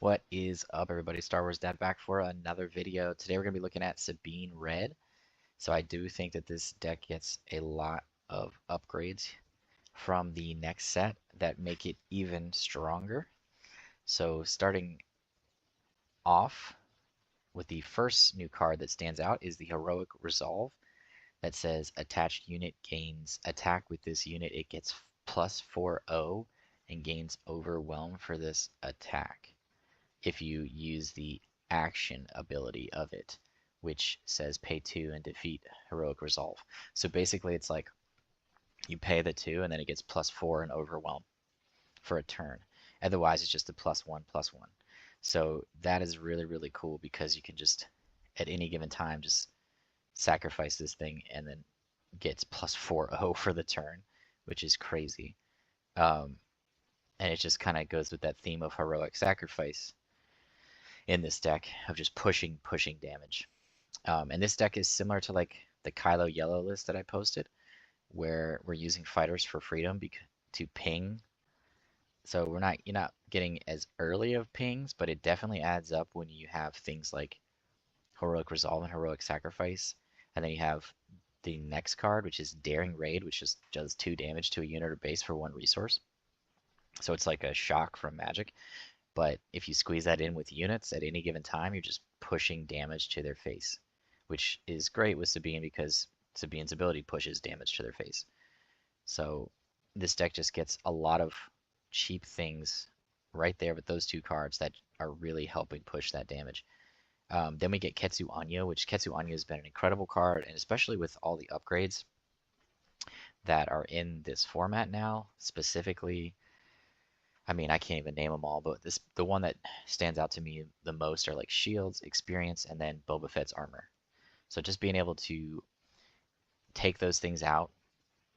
What is up, everybody? Star Wars Dad back for another video. Today we're going to be looking at Sabine Red. So I do think that this deck gets a lot of upgrades from the next set that make it even stronger. So starting off with the first new card that stands out is the Heroic Resolve that says attached unit gains attack with this unit. It gets plus 4/0 and gains Overwhelm for this attack if you use the action ability of it, which says pay 2 and defeat Heroic Resolve. So basically it's like you pay the 2 and then it gets plus 4 and Overwhelm for a turn. Otherwise it's just a +1/+1. So that is really, really cool because you can just at any given time just sacrifice this thing and then gets plus 4/0 for the turn, which is crazy. And it just kind of goes with that theme of heroic sacrifice in this deck of just pushing damage. And this deck is similar to like the Kylo yellow list that I posted, where we're using Fighters for Freedom to ping. So you're not getting as early of pings, but it definitely adds up when you have things like Heroic Resolve and Heroic Sacrifice. And then you have the next card, which is Daring Raid, which just does 2 damage to a unit or base for 1 resource. So it's like a shock from magic. But if you squeeze that in with units at any given time, you're just pushing damage to their face, which is great with Sabine because Sabine's ability pushes damage to their face. So this deck just gets a lot of cheap things right there with those 2 cards that are really helping push that damage. Then we get Ketsu Onyo, which Ketsu Onyo has been an incredible card, and especially with all the upgrades that are in this format now, specifically I mean, I can't even name them all, but the one that stands out to me the most are like shields, experience, and then Boba Fett's armor. So just being able to take those things out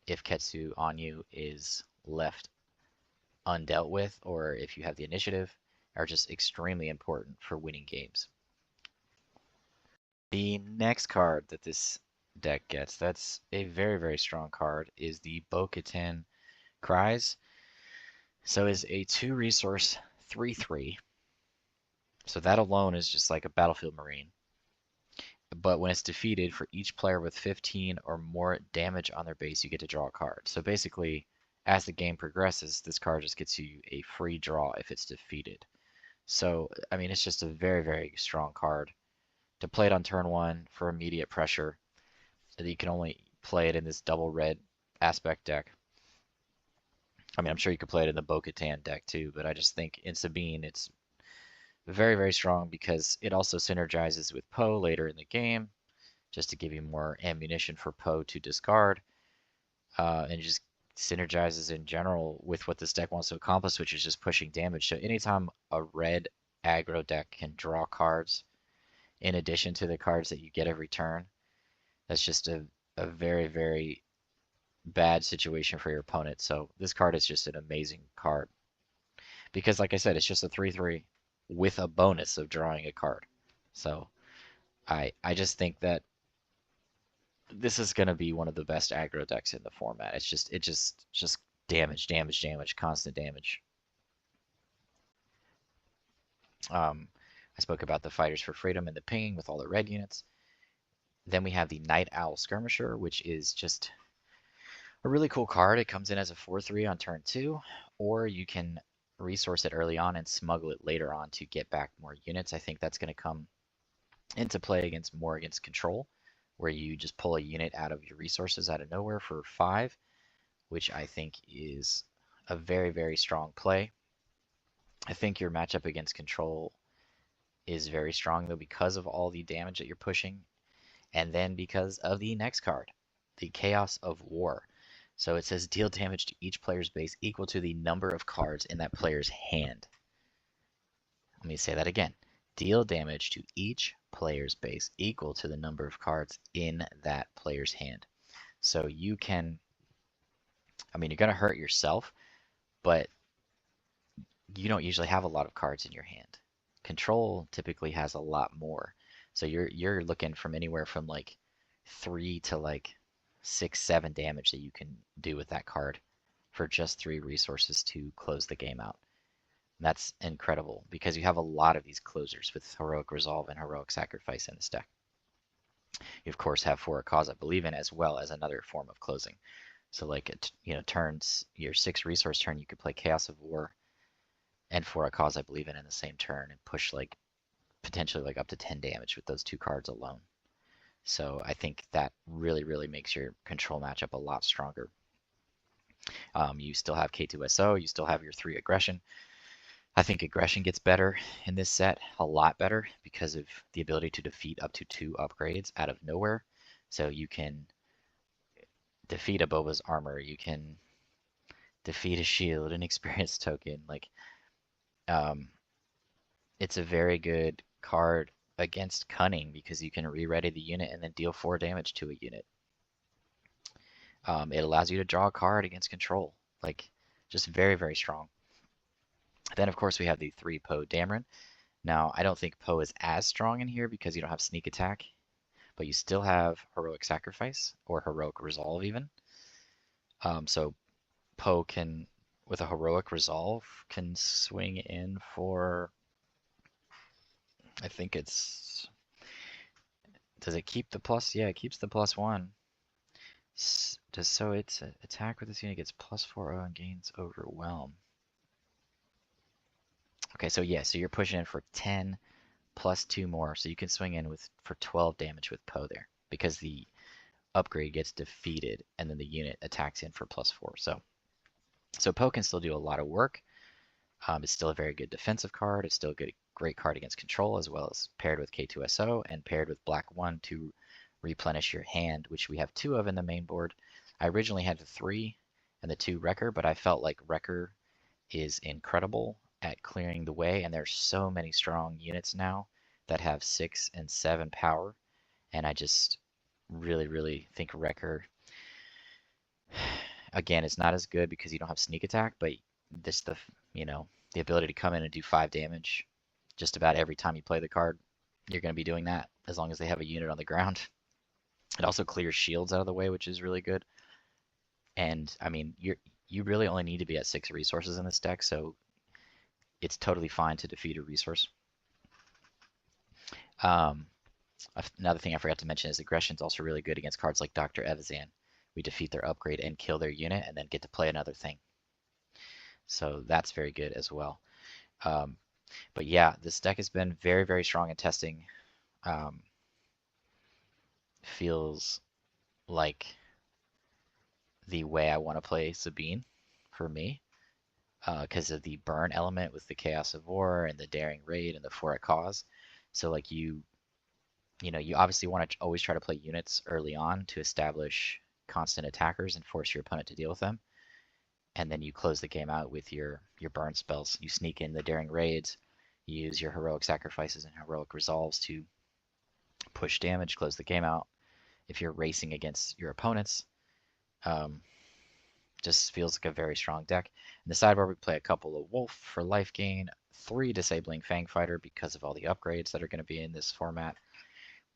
if Ketsu Onyo is left undealt with, or if you have the initiative, are just extremely important for winning games. The next card that this deck gets, that's a very, very strong card, is the Bo-Katan Cries. So is a 2 resource 3/3. So that alone is just like a Battlefield Marine. But when it's defeated, for each player with 15 or more damage on their base, you get to draw a card. So basically, as the game progresses, this card just gets you a free draw if it's defeated. So, I mean, it's just a very, very strong card to play it on turn 1 for immediate pressure. You can only play it in this double red aspect deck. I mean, I'm sure you could play it in the Bo-Katan deck too, but I just think in Sabine it's very, very strong because it also synergizes with Poe later in the game, just to give you more ammunition for Poe to discard, and just synergizes in general with what this deck wants to accomplish, which is just pushing damage. So anytime a red aggro deck can draw cards in addition to the cards that you get every turn, that's just a very, very bad situation for your opponent. So this card is just an amazing card because, like I said, it's just a 3/3 with a bonus of drawing a card. So I just think that this is going to be one of the best aggro decks in the format. It's just damage, constant damage. I spoke about the Fighters for Freedom and the pinging with all the red units. Then we have the Night Owl Skirmisher, which is just a really cool card. It comes in as a 4/3 on turn 2, or you can resource it early on and smuggle it later on to get back more units. I think that's going to come into play against control, where you just pull a unit out of your resources out of nowhere for 5, which I think is a very, very strong play. I think your matchup against control is very strong though because of all the damage that you're pushing, and then because of the next card, the Chaos of War. So it says deal damage to each player's base equal to the number of cards in that player's hand. Let me say that again. Deal damage to each player's base equal to the number of cards in that player's hand. So you can, I mean, you're going to hurt yourself, but you don't usually have a lot of cards in your hand. Control typically has a lot more. So you're looking from anywhere from like 3 to like 6, 7 damage that you can do with that card for just 3 resources to close the game out. That's incredible because you have a lot of these closers with Heroic Resolve and Heroic Sacrifice in this deck. You of course have For a Cause I Believe in as well as another form of closing. So like it, turns your 6 resource turn, you could play Chaos of War and For a Cause I Believe in the same turn and push like potentially like up to 10 damage with those 2 cards alone. So I think that really, really makes your control matchup a lot stronger. You still have K2SO, you still have your 3 aggression. I think aggression gets better in this set, a lot better, because of the ability to defeat up to 2 upgrades out of nowhere. So you can defeat a Boba's armor, you can defeat a shield, an experience token. Like, it's a very good card against Cunning because you can re-ready the unit and then deal 4 damage to a unit. It allows you to draw a card against control. Like, just very, very strong. Then, of course, we have the 3 Poe Dameron. Now, I don't think Poe is as strong in here because you don't have Sneak Attack, but you still have Heroic Sacrifice or Heroic Resolve even. So Poe can, with a Heroic Resolve, can swing in for, I think it's, does it keep the plus? Yeah, it keeps the +1. So it's attack with this unit gets +4/0 and gains Overwhelm. Okay, so yeah, so you're pushing in for 10 plus 2 more, so you can swing in for 12 damage with Poe there because the upgrade gets defeated and then the unit attacks in for +4. So Poe can still do a lot of work. It's still a very good defensive card. It's still a great card against control, as well as paired with K2SO and paired with Black 1 to replenish your hand, which we have 2 of in the main board. I originally had the 3 and the 2 Wrecker, but I felt like Wrecker is incredible at clearing the way, and there's so many strong units now that have 6 and 7 power, and I just really, really think Wrecker, again, it's not as good because you don't have Sneak Attack, but this the ability to come in and do 5 damage just about every time you play the card, you're going to be doing that as long as they have a unit on the ground. It also clears shields out of the way, which is really good. And I mean, you really only need to be at 6 resources in this deck, so it's totally fine to defeat a resource. Another thing I forgot to mention is aggression is also really good against cards like Dr. Evazan. We defeat their upgrade and kill their unit and then get to play another thing. So that's very good as well. But yeah, this deck has been very, very strong in testing. Feels like the way I want to play Sabine for me, because of the burn element with the Chaos of War and the Daring Raid and the For a Cause. So like you obviously want to always try to play units early on to establish constant attackers and force your opponent to deal with them. And then you close the game out with your burn spells. You sneak in the Daring Raids, you use your Heroic Sacrifices and Heroic Resolves to push damage, close the game out. If you're racing against your opponents, just feels like a very strong deck. In the sideboard, we play a couple of Wolf for life gain, 3 Disabling Fangfighter because of all the upgrades that are going to be in this format.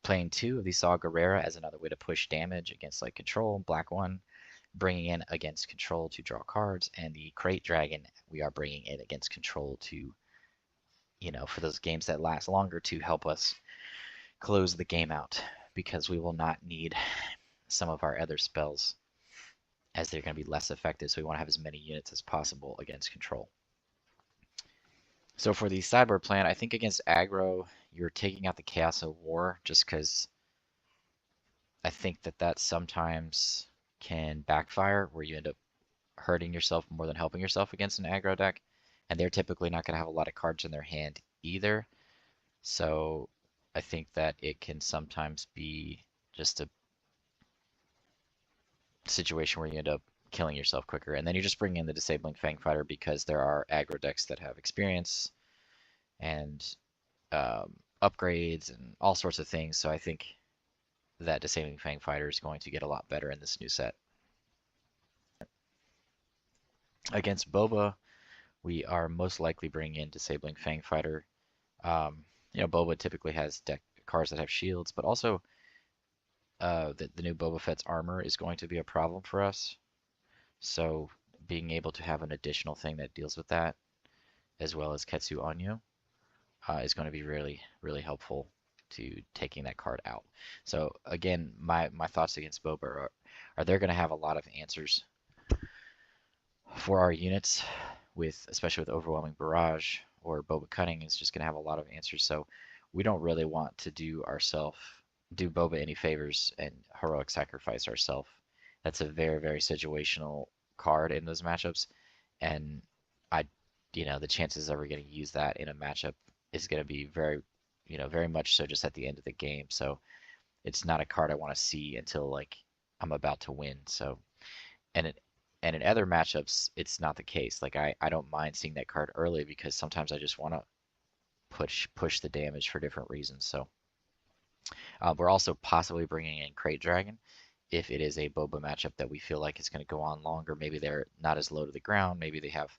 Playing 2 of the Saw Gerrera as another way to push damage against like control, Black 1, bringing in against control to draw cards, and the Crate Dragon we are bringing in against control to, for those games that last longer to help us close the game out, because we will not need some of our other spells as they're going to be less effective, so we want to have as many units as possible against control. So for the sideboard plan, I think against aggro, you're taking out the Chaos of War just because I think that sometimes can backfire where you end up hurting yourself more than helping yourself against an aggro deck, and they're typically not going to have a lot of cards in their hand either. So I think that it can sometimes be just a situation where you end up killing yourself quicker, and then you just bring in the Disabling Fangfighter because there are aggro decks that have experience and upgrades and all sorts of things. So I think that Disabling Fangfighter is going to get a lot better in this new set. Against Boba, we are most likely bringing in Disabling Fangfighter. Boba typically has deck cards that have shields, but also the new Boba Fett's armor is going to be a problem for us. So being able to have an additional thing that deals with that as well as Ketsu Onyo, is going to be really, really helpful to taking that card out. So again, my thoughts against Boba are they're going to have a lot of answers for our units, with especially with Overwhelming Barrage, or Boba Cunning is just going to have a lot of answers. So we don't really want to do Boba any favors and heroic sacrifice ourselves. That's a very, very situational card in those matchups, and I, the chances of we're going to use that in a matchup is going to be very, very much so just at the end of the game. So it's not a card I want to see until like I'm about to win. So, and it, and in other matchups, it's not the case. Like I don't mind seeing that card early because sometimes I just want to push the damage for different reasons. So we're also possibly bringing in Crate Dragon if it is a Boba matchup that we feel like it's going to go on longer. Maybe they're not as low to the ground. Maybe they have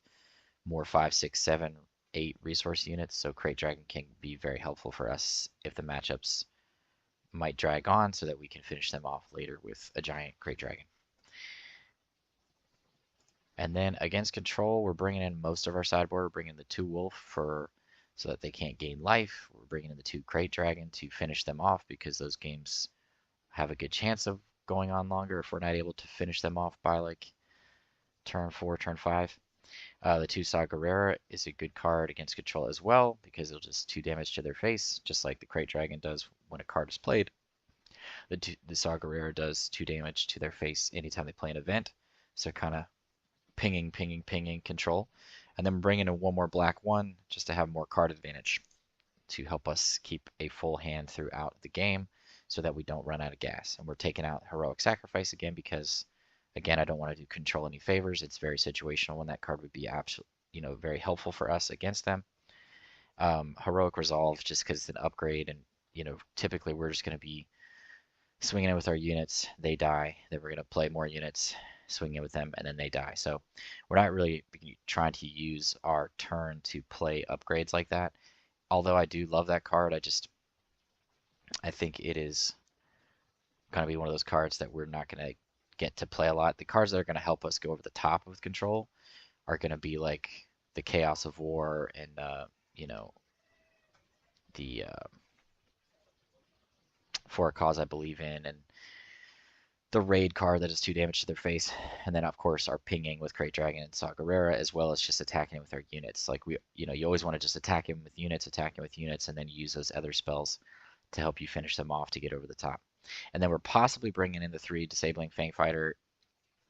more 5, 6, 7, 8 resource units. So Crate Dragon can be very helpful for us if the matchups might drag on, so that we can finish them off later with a giant Crate Dragon. And then against control, we're bringing in most of our sideboard. We're bringing the 2 Wolf so that they can't gain life. We're bringing in the 2 Crate Dragon to finish them off, because those games have a good chance of going on longer if we're not able to finish them off by like turn 4, turn 5. The 2 Saw Gerrera is a good card against control as well, because it'll just 2 damage to their face, just like the Crate Dragon does when a card is played. The Saw Gerrera does 2 damage to their face anytime they play an event, so kind of pinging control. And then bring in a 1 more black 1 just to have more card advantage to help us keep a full hand throughout the game, so that we don't run out of gas. And we're taking out Heroic Sacrifice again because, again, I don't want to do control any favors. It's very situational when that card would be absolutely, very helpful for us against them. Heroic Resolve, just because it's an upgrade, and typically we're just going to be swinging in with our units. They die. Then we're going to play more units, swing in with them, and then they die. So we're not really trying to use our turn to play upgrades like that. Although I do love that card, I think it is going to be one of those cards that we're not going to get to play a lot. The cards that are going to help us go over the top with control are going to be like the Chaos of War and the For a Cause I Believe In, and the raid card that does 2 damage to their face, and then of course our pinging with Crate Dragon and Saw Gerrera, as well as just attacking with our units. Like you always want to just attack him with units, and then use those other spells to help you finish them off to get over the top. And then we're possibly bringing in the 3 Disabling Fang Fighter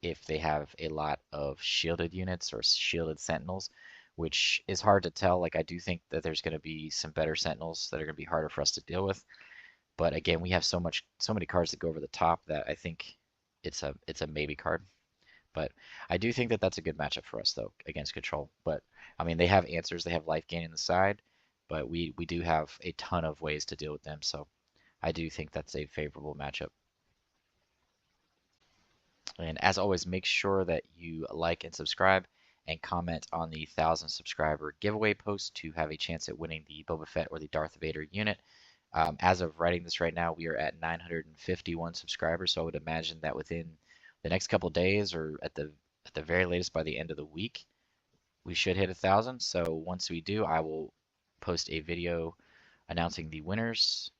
if they have a lot of shielded units or shielded sentinels, which is hard to tell. Like I do think that there's going to be some better sentinels that are going to be harder for us to deal with. But again, we have so many cards that go over the top that I think it's a maybe card. But I do think that that's a good matchup for us though against control. But I mean, they have answers. They have life gain in the side, but we do have a ton of ways to deal with them. So I do think that's a favorable matchup. And as always, make sure that you like and subscribe and comment on the 1,000 subscriber giveaway post to have a chance at winning the Boba Fett or the Darth Vader unit. As of writing this right now, we are at 951 subscribers, so I would imagine that within the next couple days, or at the very latest by the end of the week, we should hit 1,000. So once we do, I will post a video announcing the winners.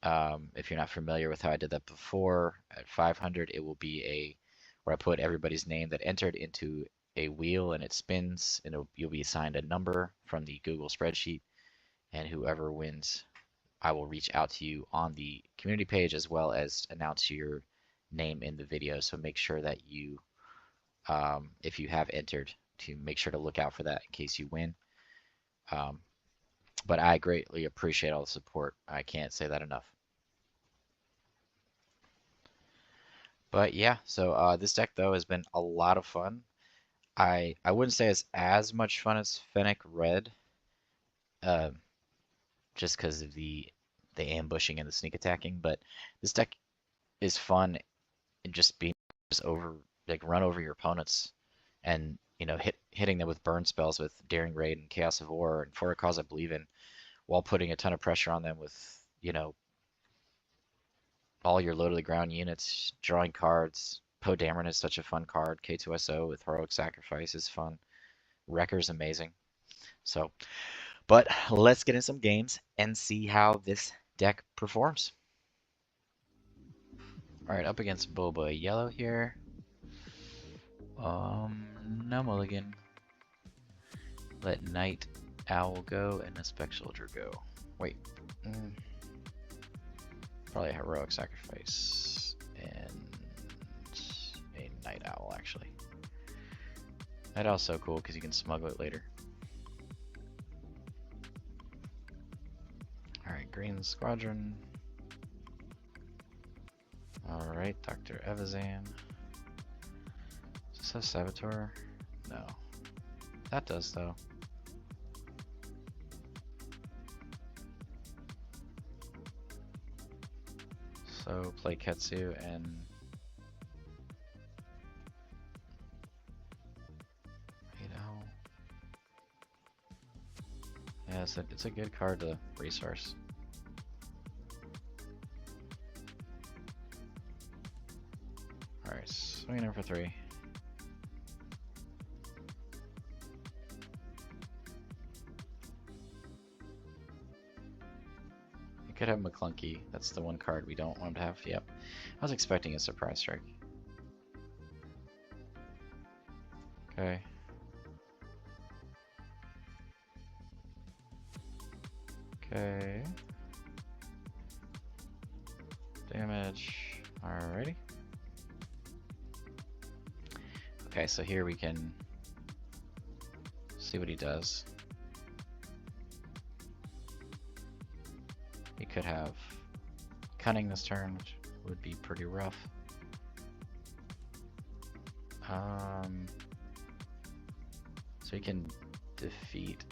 If you're not familiar with how I did that before, at 500, it will be where I put everybody's name that entered into a wheel, and it spins, and you'll be assigned a number from the Google spreadsheet, and whoever wins, I will reach out to you on the community page, as well as announce your name in the video. So make sure that you, if you have entered, to make sure to look out for that in case you win. But I greatly appreciate all the support. I can't say that enough. But yeah, so this deck though has been a lot of fun. I wouldn't say it's as much fun as Fennec Red, just because of the ambushing and the sneak attacking. But this deck is fun in just being run over your opponents, and hitting them with burn spells with Daring Raid and Chaos of War and For a Cause I Believe In, while putting a ton of pressure on them with all your low to the ground units, drawing cards. Dameron is such a fun card. K2SO with Heroic Sacrifice is fun. Wrecker's amazing. So, but let's get in some games and see how this deck performs. All right, up against Boba yellow here. No mulligan. Let Night Owl go and a Spec Soldier go. Wait. Probably a Heroic Sacrifice and a Night Owl, actually. Night Owl's so cool because you can smuggle it later. Alright, Green Squadron. Alright, Dr. Evazan. Does this have Saboteur? No. That does, though. So play Ketsu and yeah, it's a good card to resource. Alright, swinging in for 3. You could have McClunky. That's the one card we don't want to have. Yep. I was expecting a surprise strike. Okay. Okay. Damage. Alrighty. Okay, so here we can see what he does. He could have Cunning this turn, which would be pretty rough. So he can defeat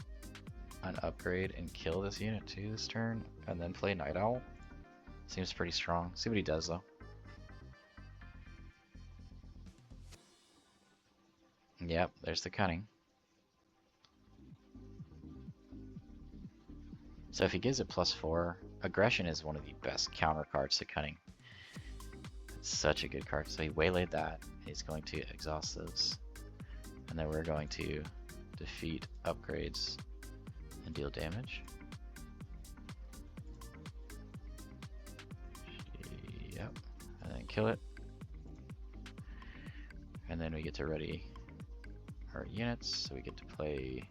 an upgrade and kill this unit too this turn, and then play Night Owl. Seems pretty strong. See what he does though. Yep, there's the Cunning. So if he gives it +4, Aggression is one of the best counter cards to Cunning. It's such a good card. So he waylaid that. He's going to exhaust those. And then we're going to defeat upgrades and deal damage. Yep. And then kill it. And then we get to ready our units. So we get to play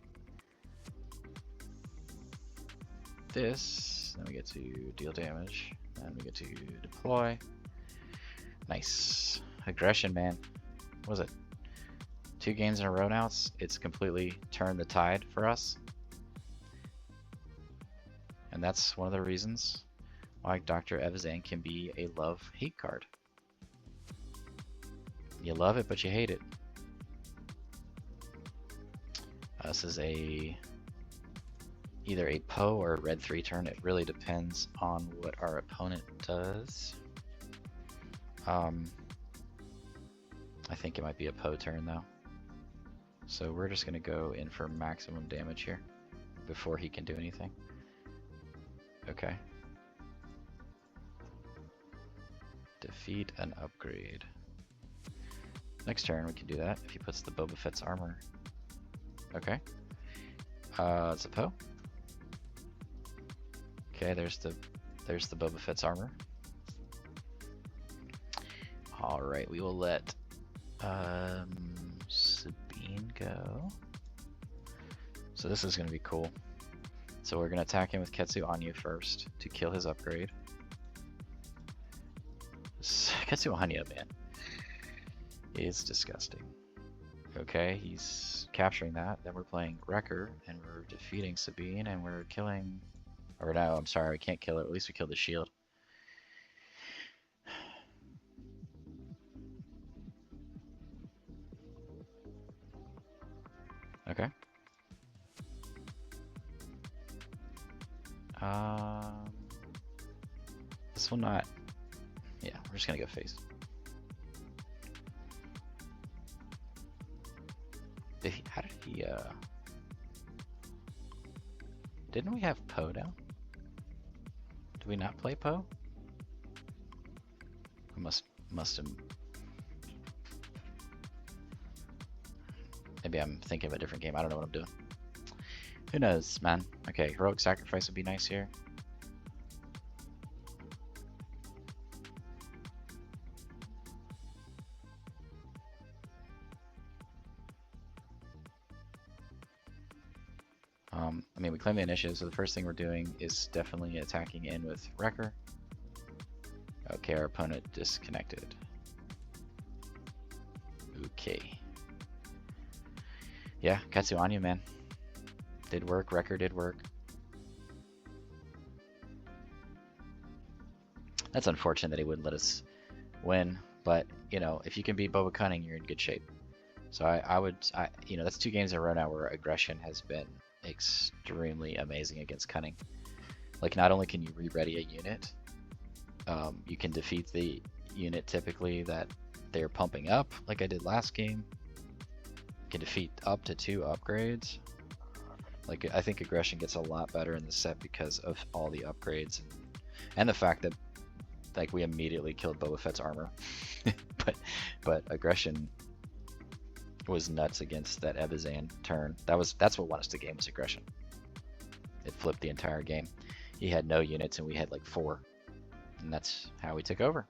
this, then we get to deal damage, and we get to deploy. Nice. Aggression, man. What was it? 2 games in a row now? It's completely turned the tide for us. And that's one of the reasons why Dr. Evazan can be a love-hate card. You love it, but you hate it. This is either a Poe or a red 3 turn. It really depends on what our opponent does. I think it might be a Poe turn though. So we're just gonna go in for maximum damage here before he can do anything. Okay. Defeat an upgrade. Next turn we can do that if he puts the Boba Fett's armor. Okay. It's a Poe. Okay, there's the Boba Fett's armor. All right, we will let Sabine go. So this is going to be cool. So we're going to attack him with Ketsu Onyo first to kill his upgrade. Ketsu Onyo, man, is disgusting. Okay, he's capturing that. Then we're playing Wrecker, and we're defeating Sabine, and we're killing. Or no, I'm sorry, we can't kill it. At least we killed the shield. Okay. This will not. Yeah, we're just gonna go face. How did he? Didn't we have Poe down? Did we not play Poe? We must have. Maybe I'm thinking of a different game. I don't know what I'm doing. Who knows, man? Okay, heroic sacrifice would be nice here. I mean, we claim the initiative, so the first thing we're doing is definitely attacking in with Wrecker. Okay, our opponent disconnected. Okay. Yeah, Ketsu Onyo, man. Did work, Wrecker did work. That's unfortunate that he wouldn't let us win, but, you know, if you can beat Boba Cunning, you're in good shape. So you know, that's 2 games in a row now where aggression has been extremely amazing against Cunning. Like, not only can you re-ready a unit, you can defeat the unit typically that they're pumping up, like I did last game. You can defeat up to 2 upgrades. Like, I think aggression gets a lot better in this set because of all the upgrades and the fact that, like, we immediately killed Boba Fett's armor. but aggression was nuts against that Ebizan turn. That's what won us the game, was aggression. It flipped the entire game. He had no units and we had like 4. And that's how we took over.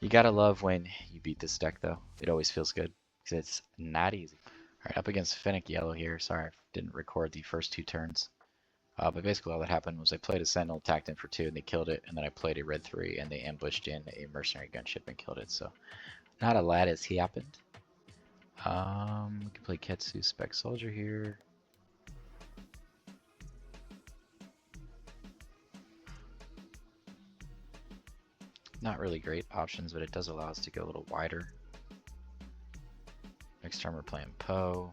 You gotta love when you beat this deck though. It always feels good because it's not easy. Alright, up against Fennec Yellow here. Sorry, I didn't record the first 2 turns. But basically all that happened was I played a Sentinel, attacked in for 2 and they killed it, and then I played a Red 3 and they ambushed in a Mercenary Gunship and killed it. So not a lot has happened. We can play Ketsu SpecForce Soldier here. Not really great options, but it does allow us to go a little wider. Next turn we're playing Poe.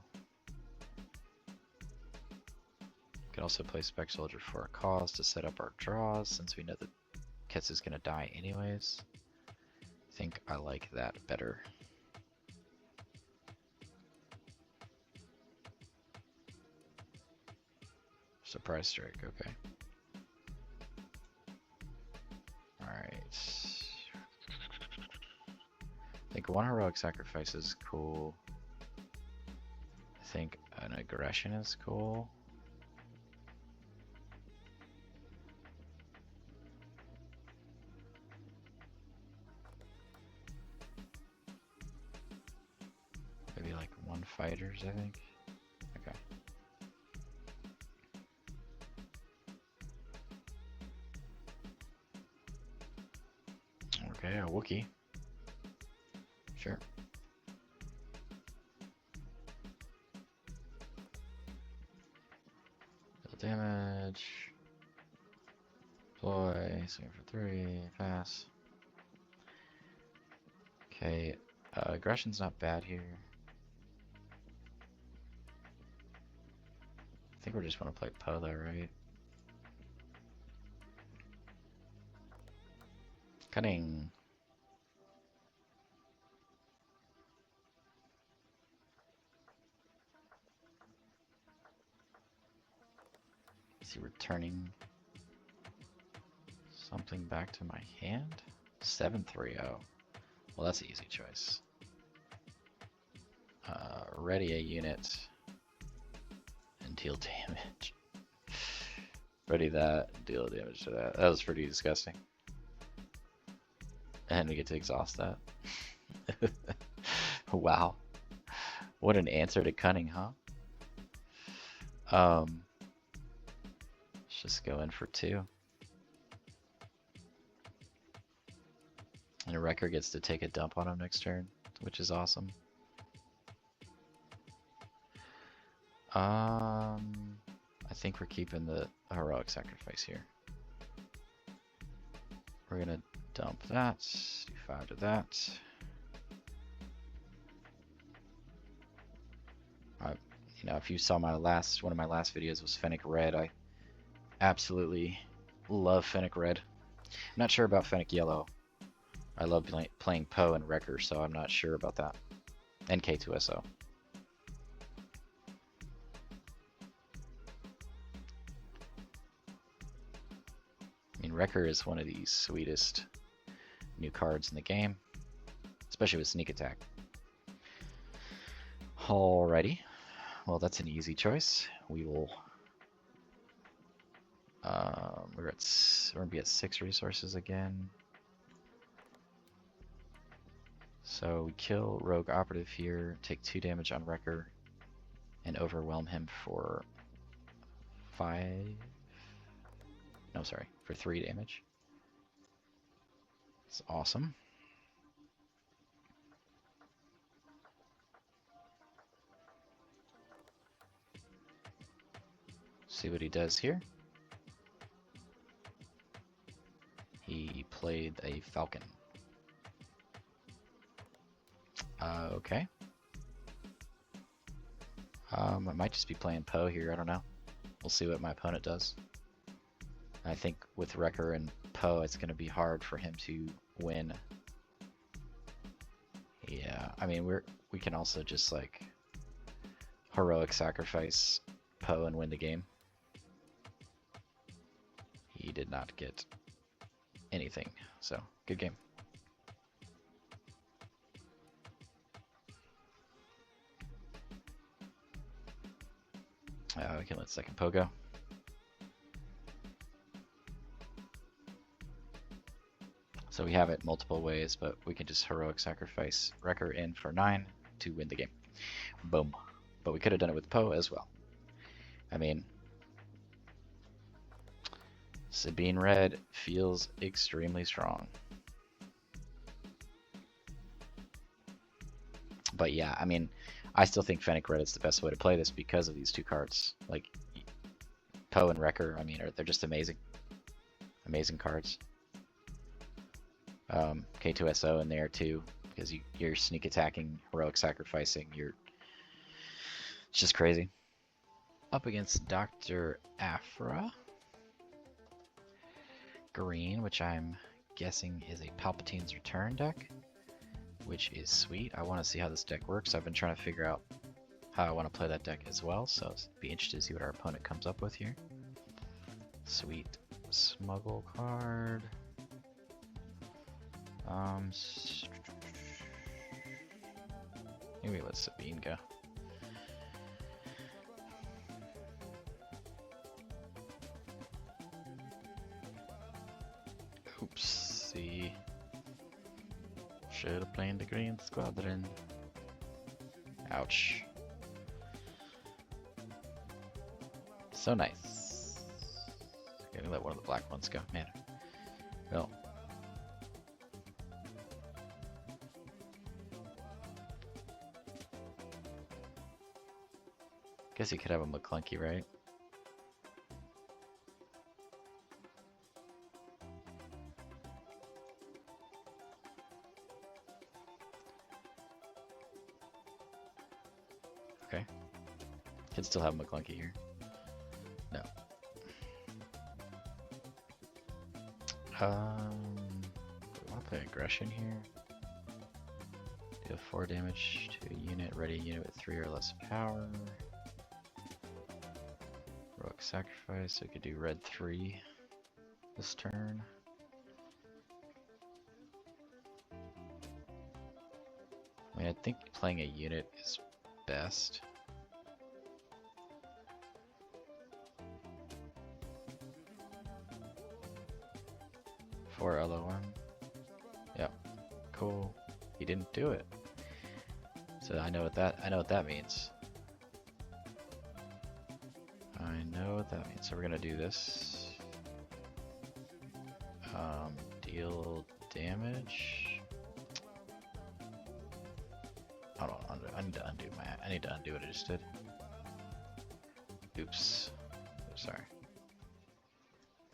Could also play SpecForce Soldier for a cause to set up our draws, since we know that Ketsu is going to die anyways. I think I like that better. Surprise strike, okay. Alright. I think 1 heroic sacrifice is cool. I think an aggression is cool. Maybe like 1 fighters, I think. Okay. Okay, a Wookiee. Sure. Deal damage. Deploy. Swing for 3. Pass. Okay. Aggression's not bad here. I think we just want to play Poe though, right? Cunning. Is he returning something back to my hand? 7-3-0. Well, that's an easy choice. Ready a unit and deal damage. Ready that, deal damage to that. That was pretty disgusting. And we get to exhaust that. Wow. What an answer to Cunning, huh? Let's just go in for 2. And a Wrecker gets to take a dump on him next turn, which is awesome. I think we're keeping the heroic sacrifice here. We're gonna dump that, do 5 to that. You know, if you saw my one of my last videos was Fennec Red. I absolutely love Fennec Red. I'm not sure about Fennec Yellow. I love playing Poe and Wrecker, so I'm not sure about that. And K2SO. I mean, Wrecker is one of the sweetest new cards in the game, especially with sneak attack. Alrighty, well, that's an easy choice. We will. We're gonna be at 6 resources again. So we kill Rogue Operative here, take 2 damage on Wrecker, and overwhelm him for 5. No, sorry, for 3 damage. It's awesome. See what he does here. He played a Falcon. Okay. I might just be playing Poe here, I don't know. We'll see what my opponent does. I think with Wrecker and Poe, it's going to be hard for him to win. Yeah, I mean, we can also just like heroic sacrifice Poe and win the game. He did not get anything, so good game. We can let second Poe go. So we have it multiple ways, but we can just heroic sacrifice Wrecker in for 9 to win the game. Boom. But we could have done it with Poe as well. I mean, Sabine Red feels extremely strong. But yeah, I mean, I still think Fennec Red is the best way to play this because of these 2 cards. Like, Poe and Wrecker, I mean, they're just amazing. Amazing cards. K2SO in there too, because you're sneak attacking, heroic sacrificing, it's just crazy. Up against Dr. Aphra. Green, which I'm guessing is a Palpatine's Return deck, which is sweet. I want to see how this deck works. I've been trying to figure out how I want to play that deck as well, so I'll be interested to see what our opponent comes up with here. Sweet smuggle card. Maybe let Sabine go. Oopsie. Should have played the Green Squadron. Ouch. So nice. Gonna let one of the black ones go. Man. Well. Guess you could have a McClunky, right? Okay. Could still have McClunky here. No. I'll play aggression here. Deal 4 damage to a unit, ready unit with 3 or less power. Heroic sacrifice, so we could do red 3 this turn. I mean, I think playing a unit is best. For LO1. Yep. Cool. He didn't do it. So I know what that means. I know what that means. So we're gonna do this. Deal damage. Hold on, I need to undo what I just did. Oops. Sorry.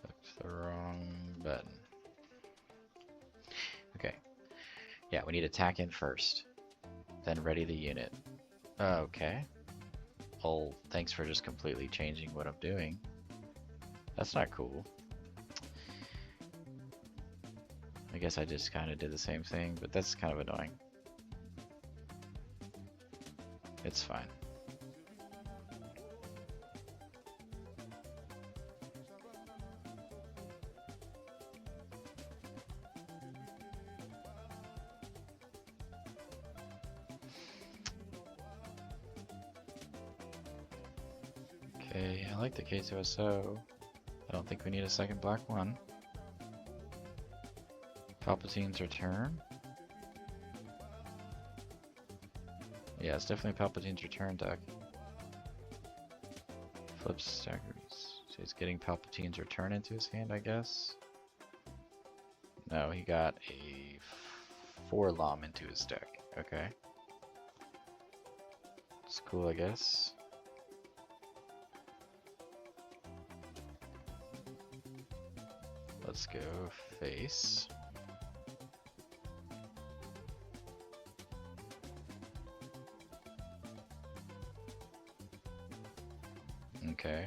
Clicked the wrong button. Okay. Yeah, we need attack in first. Then ready the unit. Okay. Well, thanks for just completely changing what I'm doing. That's not cool. I guess I just kind of did the same thing, but that's kind of annoying. It's fine. Okay, I like the K2SO. I don't think we need a second black one. Palpatine's Return. Yeah, it's definitely Palpatine's Return deck. Flips staggers. So he's getting Palpatine's Return into his hand, I guess. No, he got a 4-LOM into his deck. Okay. It's cool, I guess. Let's go face. Okay.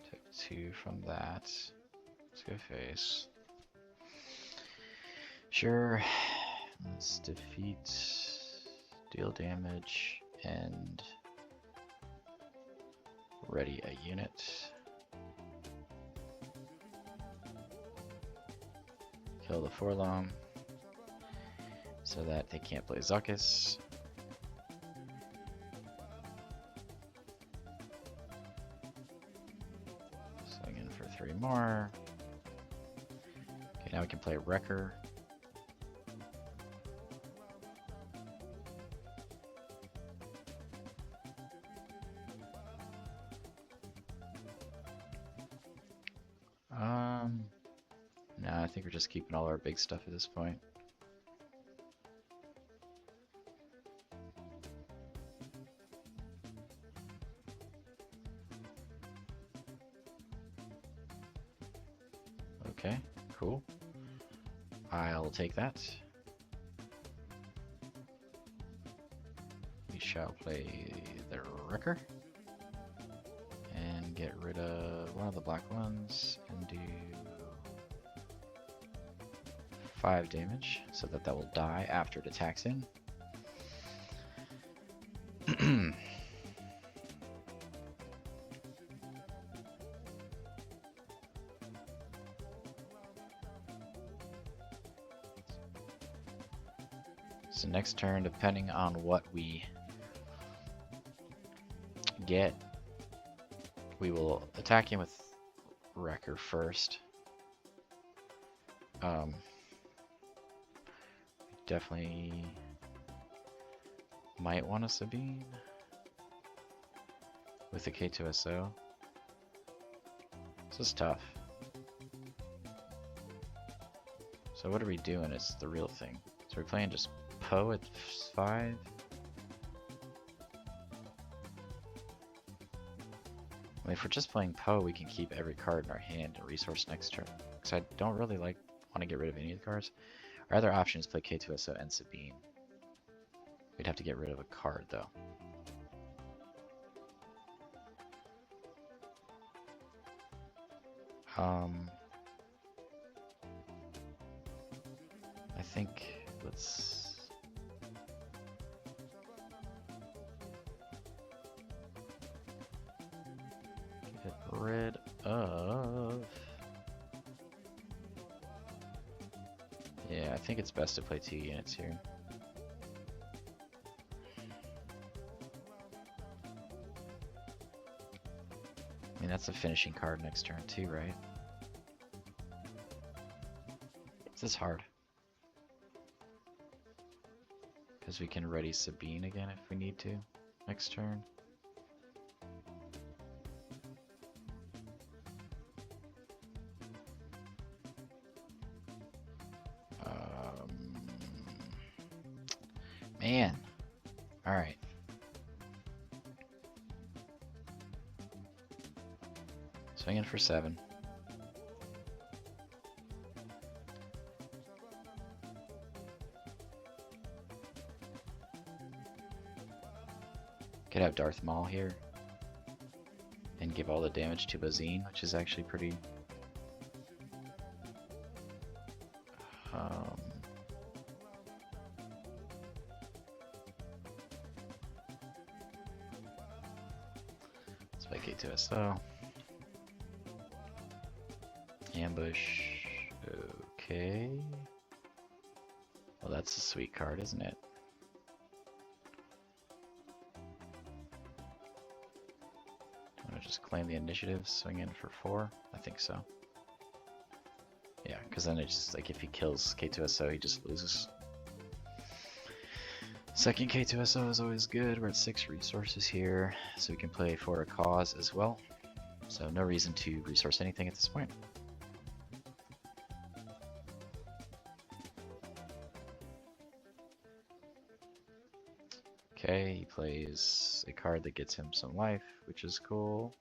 Take 2 from that. Let's go face. Sure. Let's defeat, deal damage, and ready a unit. Kill the 4-LOM so that they can't play Zuckuss. Swing in for 3 more. Okay, now we can play Wrecker. No, I think we're just keeping all our big stuff at this point. Okay, cool. I'll take that. We shall play the Wrecker and get rid of one of the black ones and do 5 damage so that will die after it attacks in. So next turn, depending on what we get, we will attack him with Wrecker first. Definitely might want a Sabine with the K2SO. This is tough. So what are we doing is the real thing. So we're playing just Poe at 5. I mean, if we're just playing Poe, we can keep every card in our hand and resource next turn. Because I don't really want to get rid of any of the cards. Our other option is play K2SO and Sabine. We'd have to get rid of a card though. I think let's get rid of. Yeah, I think it's best to play 2 units here. I mean, that's a finishing card next turn too, right? This is hard. Because we can ready Sabine again if we need to next turn. Man. Alright. Swinging for 7. Could have Darth Maul here and give all the damage to Bazine, which is actually pretty let's play K2SO. Ambush. Okay. Well, that's a sweet card, isn't it? just claim the initiative, swing in for 4. I think so. Yeah, because then it's just like if he kills K2SO, he just loses. Second K2SO is always good. We're at 6 resources here, so we can play for a cause as well. So no reason to resource anything at this point. Okay, he plays a card that gets him some life, which is cool.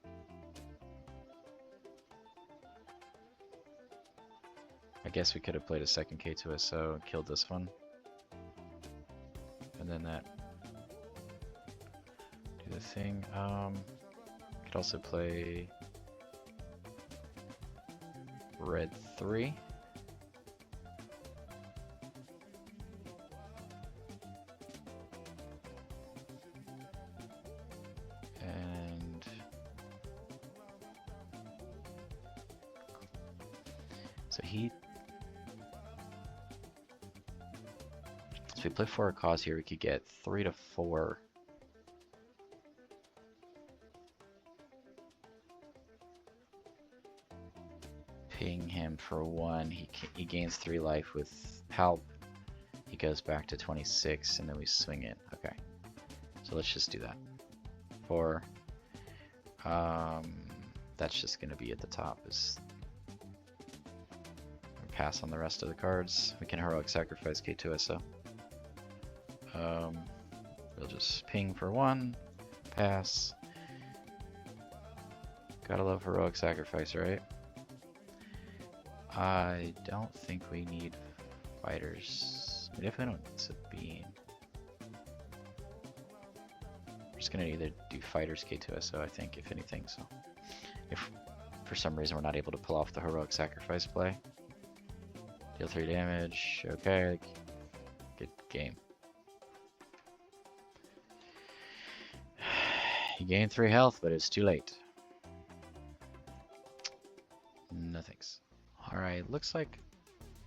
I guess we could have played a second K2SO and killed this one. And then that do the thing. Could also play Red 3. And so if we play for a cause here, we could get 3 to 4. Ping him for 1. He gains 3 life with help. He goes back to 26, and then we swing in. Okay, so let's just do that. 4. That's just going to be at the top. Pass on the rest of the cards. We can heroic sacrifice K2SO. We'll just ping for 1, pass. Gotta love heroic sacrifice, right? I don't think we need fighters. We definitely don't need Sabine. We're just gonna either do fighters K2SO, I think, if anything. So if for some reason we're not able to pull off the heroic sacrifice play, deal 3 damage. Okay, good game. He gained 3 health, but it's too late. No thanks. Alright, looks like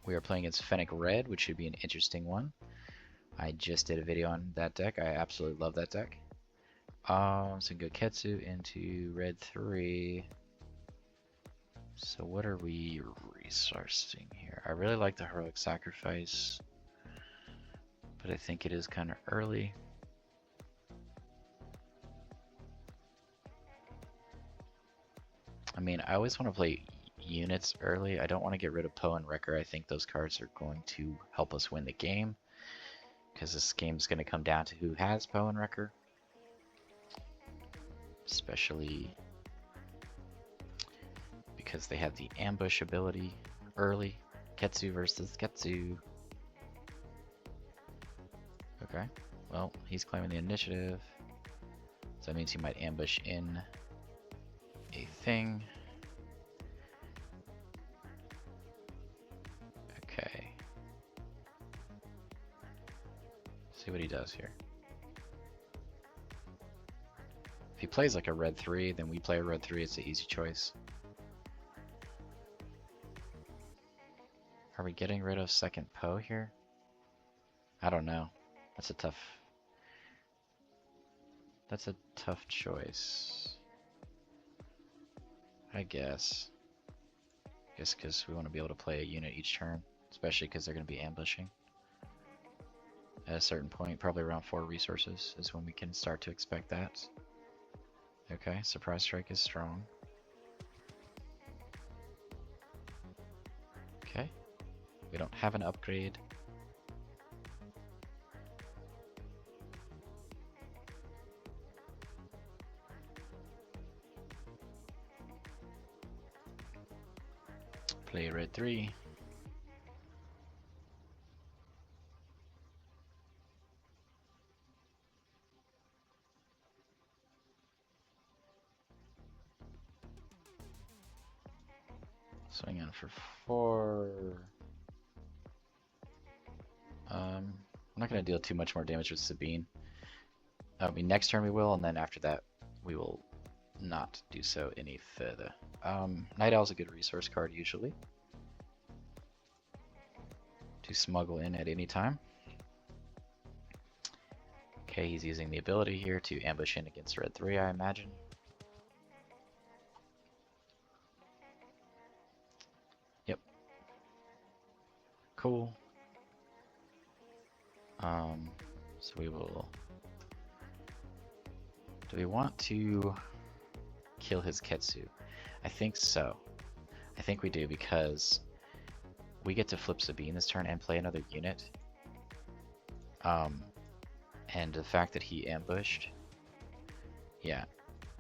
we are playing against Fennec Red, which should be an interesting one. I just did a video on that deck. I absolutely love that deck. So go Ketsu into Red 3. So what are we resourcing here? I really like the heroic sacrifice, but I think it is kind of early. I mean, I always want to play units early. I don't want to get rid of Poe and Wrecker. I think those cards are going to help us win the game, because this game's going to come down to who has Poe and Wrecker. Especially because they have the ambush ability early. Ketsu versus Ketsu. Okay, well, he's claiming the initiative. So that means he might ambush in a thing. Okay. See what he does here. If he plays like a red 3, then we play a red 3. It's an easy choice. Are we getting rid of second Poe here? I don't know. That's a tough choice. I guess because we want to be able to play a unit each turn, especially because they're going to be ambushing. At a certain point, probably around 4 resources is when we can start to expect that. Okay, Surprise Strike is strong. Okay, we don't have an upgrade. Play red 3. Swing in for 4. I'm not going to deal too much more damage with Sabine. I mean, next turn we will, and then after that we will not do so any further. Night Owl's a good resource card usually to smuggle in at any time. Okay, he's using the ability here to ambush in against red 3, I imagine. cool. So we will. Do we want to kill his Ketsu? I think so. I think we do because we get to flip Sabine this turn and play another unit. And the fact that he ambushed, yeah,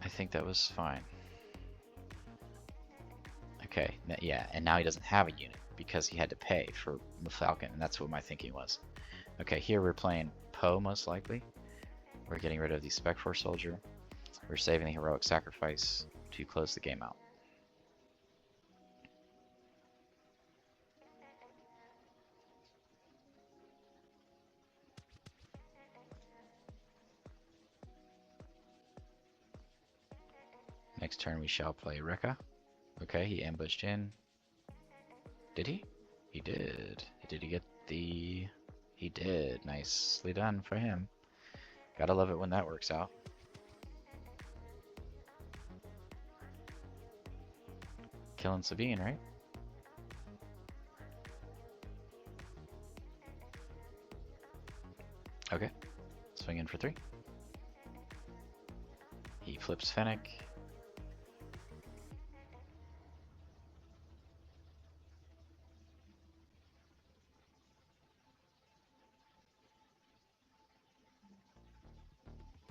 I think that was fine. Okay, yeah, and now he doesn't have a unit because he had to pay for the Falcon, and that's what my thinking was. Okay, here we're playing Poe most likely. We're getting rid of the SpecForce Soldier. We're saving the Heroic Sacrifice to close the game out. Next turn we shall play Rekka. Okay, he ambushed in. Did he? He did. Did he get the... He did. Nicely done for him. Gotta love it when that works out. Killing Sabine, right? Okay. Swing in for 3. He flips Fennec.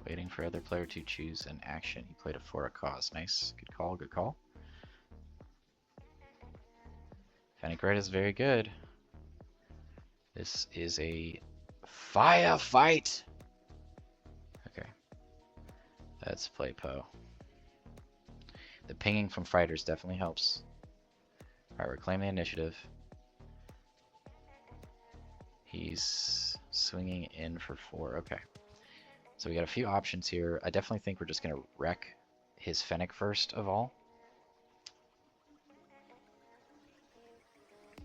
Waiting for other player to choose an action. He played it for a cause. Nice. Good call, good call. Fennec Red is very good. This is a firefight! Okay. Let's play Poe. The pinging from fighters definitely helps. Alright, we're claiming the initiative. He's swinging in for 4. Okay. So we got a few options here. I definitely think we're just going to wreck his Fennec first of all.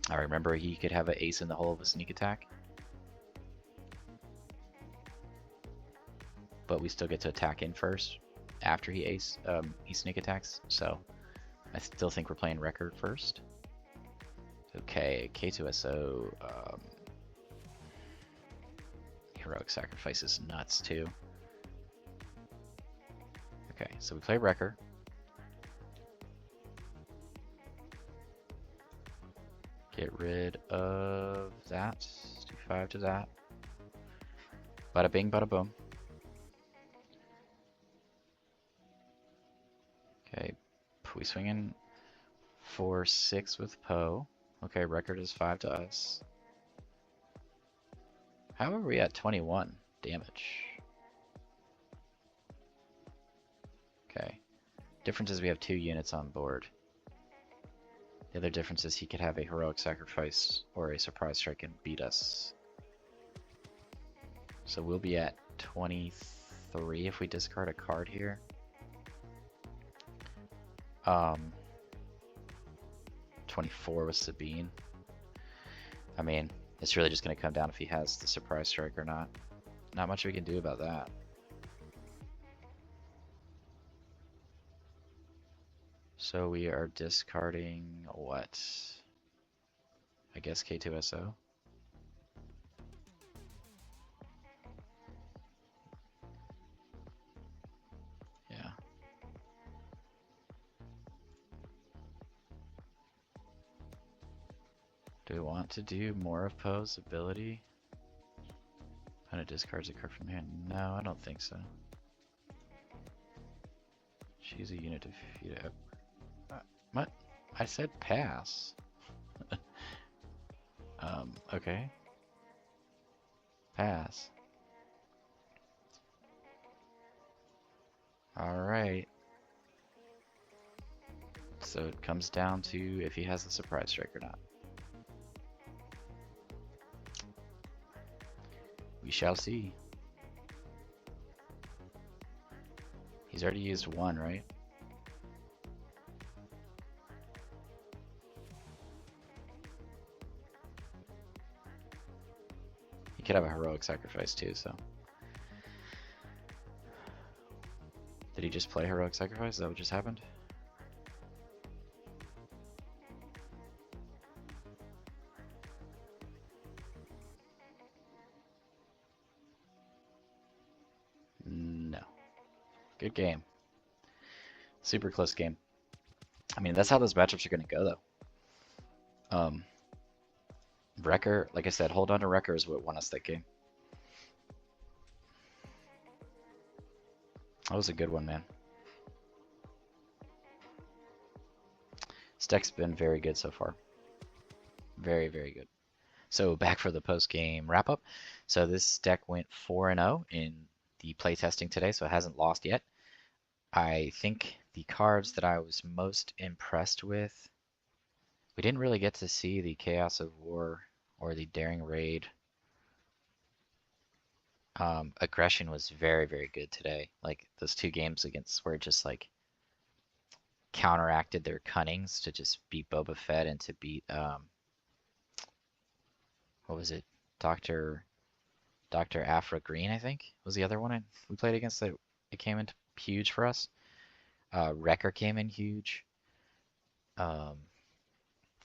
I remember he could have an ace in the hole of a sneak attack. But we still get to attack in first after he sneak attacks. So I still think we're playing record first. Okay, K2SO. Heroic Sacrifice is nuts too. Okay, so we play Wrecker. Get rid of that. Do 5 to that. Bada bing, bada boom. Okay, we swing in for 6 with Poe. Okay, record is 5 to us. How are we at 21 damage? Okay. Difference is we have 2 units on board. The other difference is he could have a Heroic Sacrifice or a Surprise Strike and beat us. So we'll be at 23 if we discard a card here. 24 with Sabine. I mean, it's really just going to come down if he has the Surprise Strike or not. Not much we can do about that. So we are discarding what? I guess K2SO. Yeah. Do we want to do more of Poe's ability? Opponent discards a card from hand. No, I don't think so. She's a unit defeated. What? I said pass. Okay. Pass. Alright. So it comes down to if he has the Surprise Strike or not. We shall see. He's already used 1, right? He could have a Heroic Sacrifice too, so. Did he just play Heroic Sacrifice? Is that what just happened? Good game. Super close game. I mean, that's how those matchups are going to go, though. Wrecker, like I said, hold on to Wrecker is what won us that game. That was a good one, man. This deck's been very good so far. Very, very good. So back for the post-game wrap-up. So this deck went 4-0 in the playtesting today, so it hasn't lost yet. I think the cards that I was most impressed with, we didn't really get to see the Chaos of War or the Daring Raid. Aggression was very, very good today. Like those two games against where it just like counteracted their Cunnings to just beat Boba Fett and to beat what was it? Dr. Aphra Green, I think, was the other one we played against that it came in huge for us. Wrecker came in huge. Ketsu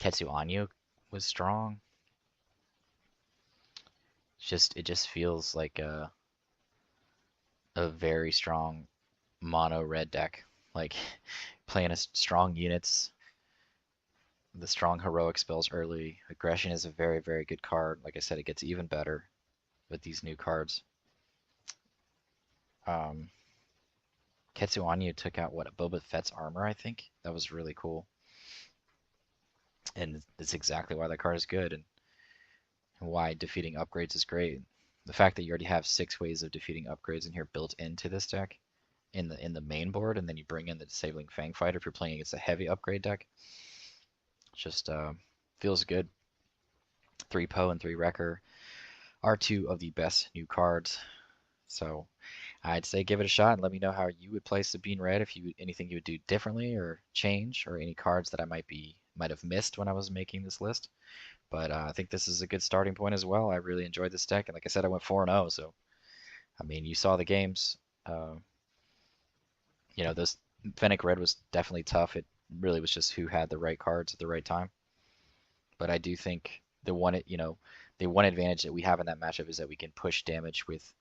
Onyo was strong. It just feels like a very strong mono red deck. Like playing a strong units, the strong heroic spells early. Aggression is a very, very good card. Like I said, it gets even better with these new cards. Ketsu Onyo took out what, Boba Fett's armor, I think. That was really cool. And that's exactly why that card is good and why defeating upgrades is great. The fact that you already have 6 ways of defeating upgrades in here built into this deck in the main board, and then you bring in the Disabling Fang Fighter if you're playing against a heavy upgrade deck. Just feels good. 3 Poe and 3 Wrecker are 2 of the best new cards. So I'd say give it a shot and let me know how you would play Sabine Red, if you anything you would do differently or change, or any cards that I might have missed when I was making this list. But I think this is a good starting point as well. I really enjoyed this deck, and like I said, I went 4-0. So I mean, you saw the games. You know, this Fennec Red was definitely tough. It really was just who had the right cards at the right time. But I do think the one advantage that we have in that matchup is that we can push damage with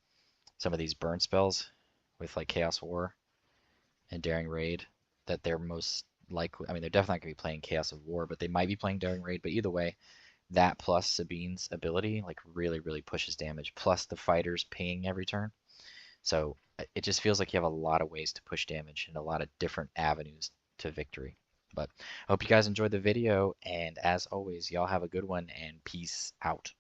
some of these burn spells, with like Chaos War and Daring Raid, that they're most likely. I mean, they're definitely not going to be playing Chaos of War, but they might be playing Daring Raid. But either way, that plus Sabine's ability like really, really pushes damage. Plus the fighters paying every turn. So it just feels like you have a lot of ways to push damage and a lot of different avenues to victory. But I hope you guys enjoyed the video, and as always, y'all have a good one, and peace out.